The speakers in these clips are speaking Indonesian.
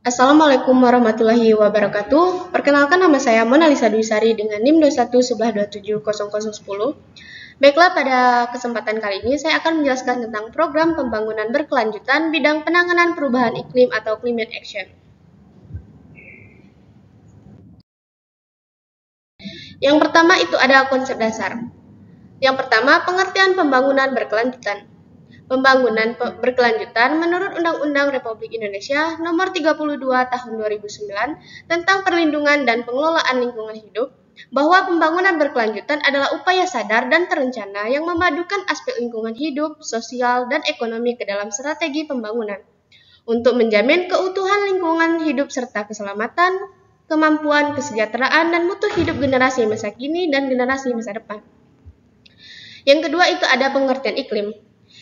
Assalamualaikum warahmatullahi wabarakatuh. Perkenalkan, nama saya Mona Lisa Dwi Sari dengan NIM 2111270010. Baiklah, pada kesempatan kali ini saya akan menjelaskan tentang program pembangunan berkelanjutan bidang penanganan perubahan iklim atau climate action. Yang pertama itu ada konsep dasar. Yang pertama, pengertian pembangunan berkelanjutan. Pembangunan berkelanjutan menurut Undang-Undang Republik Indonesia Nomor 32 Tahun 2009 tentang perlindungan dan pengelolaan lingkungan hidup, bahwa pembangunan berkelanjutan adalah upaya sadar dan terencana yang memadukan aspek lingkungan hidup, sosial, dan ekonomi ke dalam strategi pembangunan untuk menjamin keutuhan lingkungan hidup serta keselamatan, kemampuan, kesejahteraan, dan mutu hidup generasi masa kini dan generasi masa depan. Yang kedua itu ada pengertian iklim.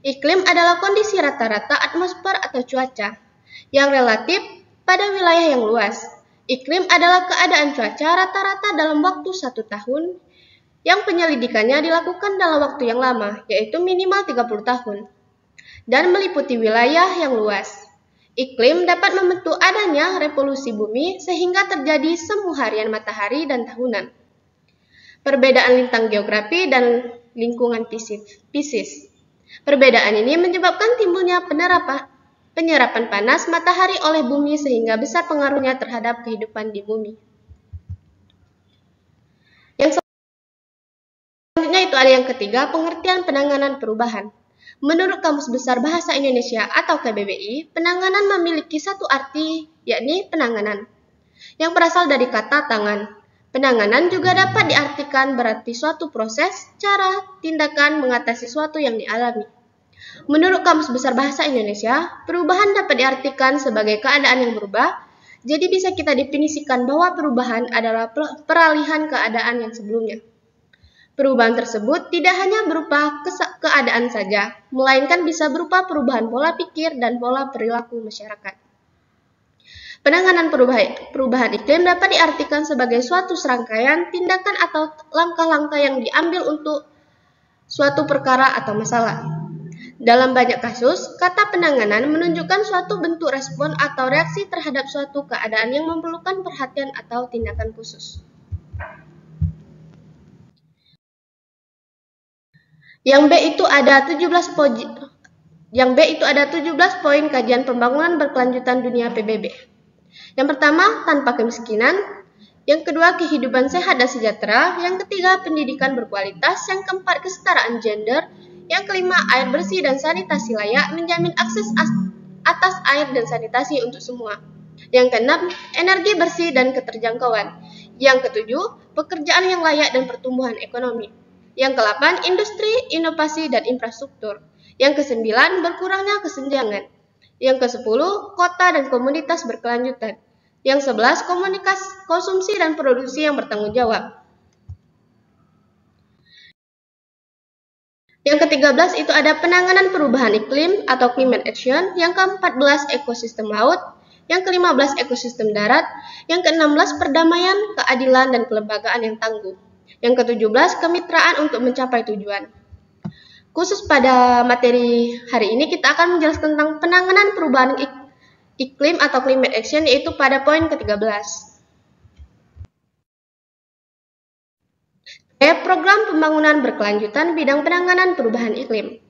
Iklim adalah kondisi rata-rata atmosfer atau cuaca yang relatif pada wilayah yang luas. Iklim adalah keadaan cuaca rata-rata dalam waktu 1 tahun yang penyelidikannya dilakukan dalam waktu yang lama, yaitu minimal 30 tahun, dan meliputi wilayah yang luas. Iklim dapat membentuk adanya revolusi bumi sehingga terjadi semu harian matahari dan tahunan. Perbedaan lintang geografi dan lingkungan fisis. Perbedaan ini menyebabkan timbulnya penyerapan panas matahari oleh bumi sehingga besar pengaruhnya terhadap kehidupan di bumi. Yang selanjutnya itu ada yang ketiga, pengertian penanganan perubahan. Menurut Kamus Besar Bahasa Indonesia atau KBBI, penanganan memiliki satu arti, yakni penanganan, yang berasal dari kata tangan. Penanganan juga dapat diartikan berarti suatu proses, cara, tindakan mengatasi sesuatu yang dialami. Menurut Kamus Besar Bahasa Indonesia, perubahan dapat diartikan sebagai keadaan yang berubah. Jadi bisa kita definisikan bahwa perubahan adalah peralihan keadaan yang sebelumnya. Perubahan tersebut tidak hanya berupa keadaan saja, melainkan bisa berupa perubahan pola pikir dan pola perilaku masyarakat. Penanganan perubahan iklim dapat diartikan sebagai suatu serangkaian tindakan atau langkah-langkah yang diambil untuk suatu perkara atau masalah. Dalam banyak kasus, kata penanganan menunjukkan suatu bentuk respon atau reaksi terhadap suatu keadaan yang memerlukan perhatian atau tindakan khusus. Yang B itu ada 17 poin kajian pembangunan berkelanjutan dunia PBB. Yang pertama, tanpa kemiskinan. Yang kedua, kehidupan sehat dan sejahtera. Yang ketiga, pendidikan berkualitas. Yang keempat, kesetaraan gender. Yang kelima, air bersih dan sanitasi layak, menjamin akses atas air dan sanitasi untuk semua. Yang keenam, energi bersih dan keterjangkauan. Yang ketujuh, pekerjaan yang layak dan pertumbuhan ekonomi. Yang kedelapan, industri, inovasi, dan infrastruktur. Yang kesembilan, berkurangnya kesenjangan. Yang ke-10, kota dan komunitas berkelanjutan. Yang 11, konsumsi dan produksi yang bertanggung jawab. Yang ke-13 itu ada penanganan perubahan iklim atau climate action. Yang ke-14, ekosistem laut. Yang ke-15, ekosistem darat. Yang ke-16, perdamaian, keadilan, dan kelembagaan yang tangguh. Yang ke-17, kemitraan untuk mencapai tujuan. Khusus pada materi hari ini kita akan menjelaskan tentang penanganan perubahan iklim atau climate action, yaitu pada poin ke-13. Program pembangunan berkelanjutan bidang penanganan perubahan iklim.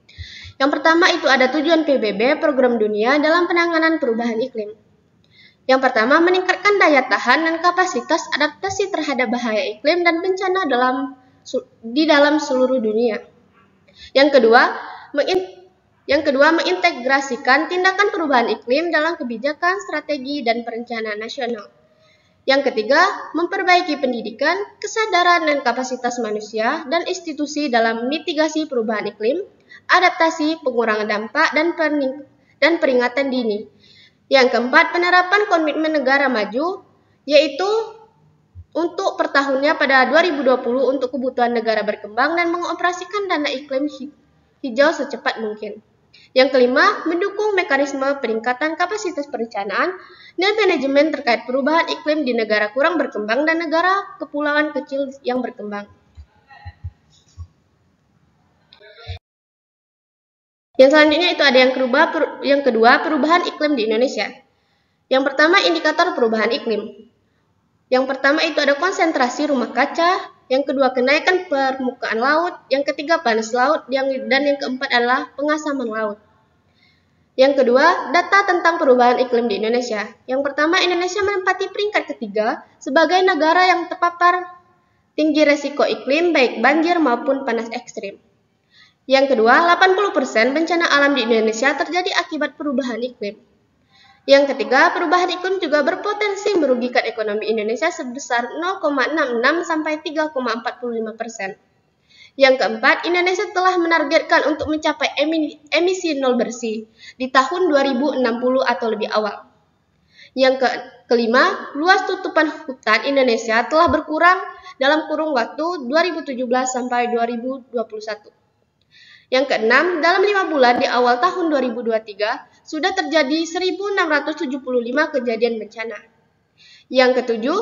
Yang pertama itu ada tujuan PBB, program dunia dalam penanganan perubahan iklim. Yang pertama, meningkatkan daya tahan dan kapasitas adaptasi terhadap bahaya iklim dan bencana di dalam seluruh dunia. Yang kedua, mengintegrasikan tindakan perubahan iklim dalam kebijakan, strategi, dan perencanaan nasional. Yang ketiga, memperbaiki pendidikan, kesadaran, dan kapasitas manusia dan institusi dalam mitigasi perubahan iklim, adaptasi, pengurangan dampak, dan peringatan dini. Yang keempat, penerapan komitmen negara maju, yaitu untuk per tahunnya pada 2020 untuk kebutuhan negara berkembang dan mengoperasikan dana iklim hijau secepat mungkin. Yang kelima, mendukung mekanisme peningkatan kapasitas perencanaan dan manajemen terkait perubahan iklim di negara kurang berkembang dan negara kepulauan kecil yang berkembang. Yang selanjutnya itu ada yang kedua, perubahan iklim di Indonesia. Yang pertama, indikator perubahan iklim. Yang pertama itu ada konsentrasi rumah kaca, yang kedua kenaikan permukaan laut, yang ketiga panas laut, dan yang keempat adalah pengasaman laut. Yang kedua, data tentang perubahan iklim di Indonesia. Yang pertama, Indonesia menempati peringkat ketiga sebagai negara yang terpapar tinggi resiko iklim baik banjir maupun panas ekstrim. Yang kedua, 80% bencana alam di Indonesia terjadi akibat perubahan iklim. Yang ketiga, perubahan iklim juga berpotensi merugikan ekonomi Indonesia sebesar 0,66 sampai 3,45%. Yang keempat, Indonesia telah menargetkan untuk mencapai emisi nol bersih di tahun 2060 atau lebih awal. Yang kelima, luas tutupan hutan Indonesia telah berkurang dalam kurun waktu 2017 sampai 2021. Yang keenam, dalam 5 bulan di awal tahun 2023, sudah terjadi 1.675 kejadian bencana. Yang ketujuh,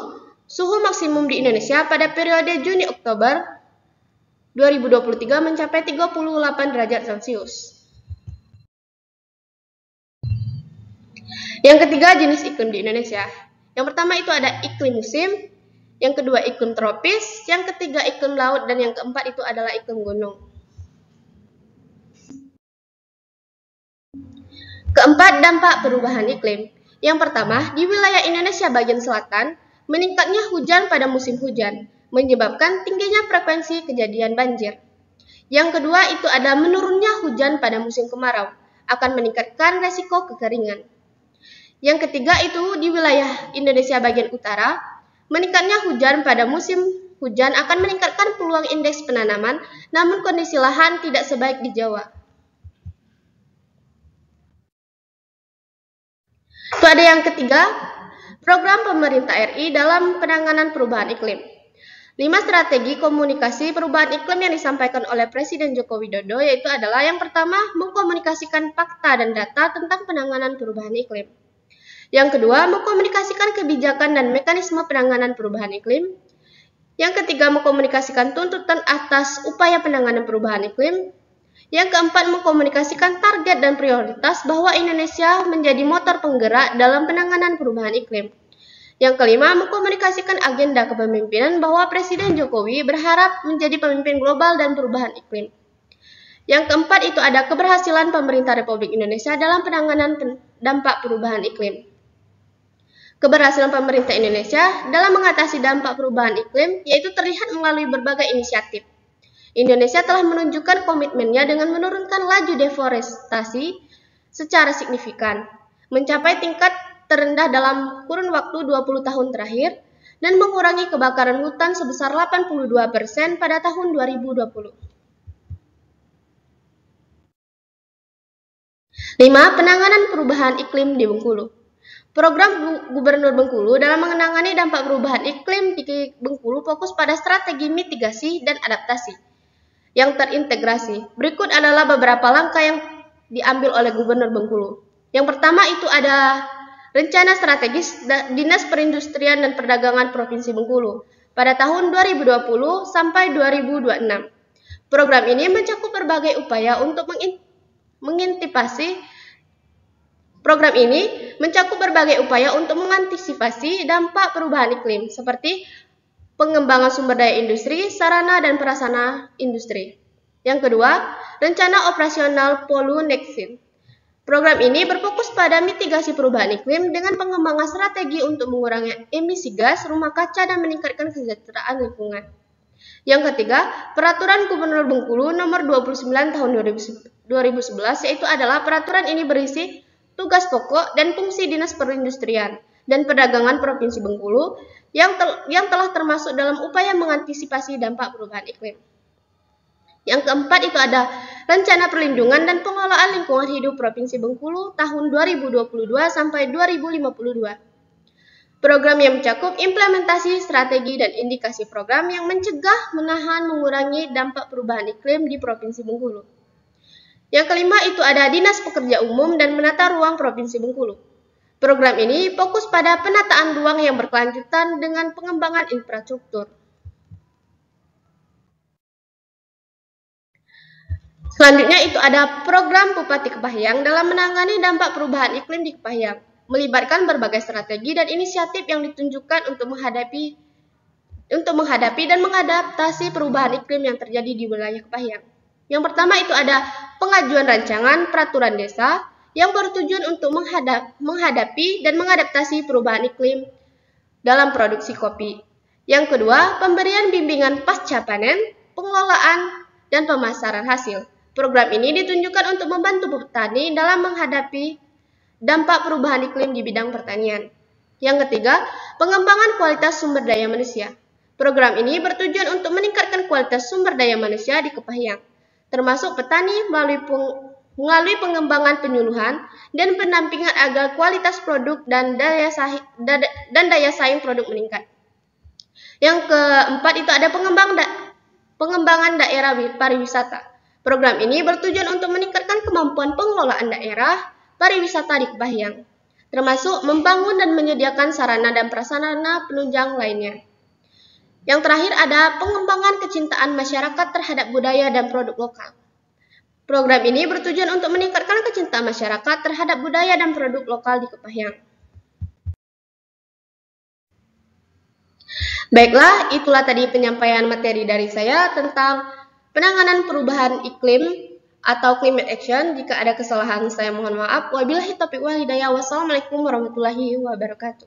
suhu maksimum di Indonesia pada periode Juni-Oktober 2023 mencapai 38 derajat Celcius. Yang ketiga, jenis iklim di Indonesia. Yang pertama itu ada iklim musim, yang kedua iklim tropis, yang ketiga iklim laut, dan yang keempat itu adalah iklim gunung. Keempat, dampak perubahan iklim. Yang pertama, di wilayah Indonesia bagian selatan, meningkatnya hujan pada musim hujan, menyebabkan tingginya frekuensi kejadian banjir. Yang kedua, itu ada menurunnya hujan pada musim kemarau, akan meningkatkan resiko kekeringan. Yang ketiga, itu di wilayah Indonesia bagian utara, meningkatnya hujan pada musim hujan akan meningkatkan peluang indeks penanaman, namun kondisi lahan tidak sebaik di Jawa. Itu ada yang ketiga, program pemerintah RI dalam penanganan perubahan iklim. 5 strategi komunikasi perubahan iklim yang disampaikan oleh Presiden Joko Widodo yaitu adalah yang pertama, mengkomunikasikan fakta dan data tentang penanganan perubahan iklim. Yang kedua, mengkomunikasikan kebijakan dan mekanisme penanganan perubahan iklim. Yang ketiga, mengkomunikasikan tuntutan atas upaya penanganan perubahan iklim. Yang keempat, mengkomunikasikan target dan prioritas bahwa Indonesia menjadi motor penggerak dalam penanganan perubahan iklim. Yang kelima, mengkomunikasikan agenda kepemimpinan bahwa Presiden Jokowi berharap menjadi pemimpin global dan perubahan iklim. Yang keempat, itu ada keberhasilan pemerintah Republik Indonesia dalam penanganan dampak perubahan iklim. Keberhasilan pemerintah Indonesia dalam mengatasi dampak perubahan iklim yaitu terlihat melalui berbagai inisiatif. Indonesia telah menunjukkan komitmennya dengan menurunkan laju deforestasi secara signifikan, mencapai tingkat terendah dalam kurun waktu 20 tahun terakhir, dan mengurangi kebakaran hutan sebesar 82% pada tahun 2020. 5. Penanganan perubahan iklim di Bengkulu. Program Gubernur Bengkulu dalam menangani dampak perubahan iklim di Bengkulu fokus pada strategi mitigasi dan adaptasi yang terintegrasi. Berikut adalah beberapa langkah yang diambil oleh Gubernur Bengkulu. Yang pertama itu ada Rencana Strategis Dinas Perindustrian dan Perdagangan Provinsi Bengkulu pada tahun 2020 sampai 2026. Program ini mencakup berbagai upaya untuk mengantisipasi dampak perubahan iklim seperti pengembangan sumber daya industri, sarana dan prasarana industri. Yang kedua, Rencana Operasional Polu Nexin. Program ini berfokus pada mitigasi perubahan iklim dengan pengembangan strategi untuk mengurangi emisi gas rumah kaca dan meningkatkan kesejahteraan lingkungan. Yang ketiga, Peraturan Gubernur Bengkulu Nomor 29 Tahun 2011 yaitu adalah peraturan ini berisi tugas pokok dan fungsi Dinas Perindustrian dan Perdagangan Provinsi Bengkulu yang telah termasuk dalam upaya mengantisipasi dampak perubahan iklim. Yang keempat itu ada Rencana Perlindungan dan Pengelolaan Lingkungan Hidup Provinsi Bengkulu tahun 2022 sampai 2052. Program yang mencakup implementasi strategi dan indikasi program yang mencegah, menahan, mengurangi dampak perubahan iklim di Provinsi Bengkulu. Yang kelima itu ada Dinas Pekerja Umum dan Menata Ruang Provinsi Bengkulu. Program ini fokus pada penataan ruang yang berkelanjutan dengan pengembangan infrastruktur. Selanjutnya itu ada program Bupati Kepahyang dalam menangani dampak perubahan iklim di Kepahyang. melibatkan berbagai strategi dan inisiatif yang ditunjukkan untuk menghadapi dan mengadaptasi perubahan iklim yang terjadi di wilayah Kepahyang. Yang pertama itu ada pengajuan rancangan peraturan desa yang bertujuan untuk menghadapi dan mengadaptasi perubahan iklim dalam produksi kopi. Yang kedua, pemberian bimbingan pasca panen, pengelolaan, dan pemasaran hasil. Program ini ditunjukkan untuk membantu petani dalam menghadapi dampak perubahan iklim di bidang pertanian. Yang ketiga, pengembangan kualitas sumber daya manusia. Program ini bertujuan untuk meningkatkan kualitas sumber daya manusia di Kepahyang, termasuk petani melalui pengembangan penyuluhan dan pendampingan agar kualitas produk dan daya saing produk meningkat. Yang keempat itu ada pengembangan daerah pariwisata. Program ini bertujuan untuk meningkatkan kemampuan pengelolaan daerah pariwisata di Kepahyang, termasuk membangun dan menyediakan sarana dan prasarana penunjang lainnya. Yang terakhir ada pengembangan kecintaan masyarakat terhadap budaya dan produk lokal. Program ini bertujuan untuk meningkatkan kecintaan masyarakat terhadap budaya dan produk lokal di Kepahyang. Baiklah, itulah tadi penyampaian materi dari saya tentang penanganan perubahan iklim atau climate action. Jika ada kesalahan saya mohon maaf. Wabillahi taufiq wal hidayah. Wassalamualaikum warahmatullahi wabarakatuh.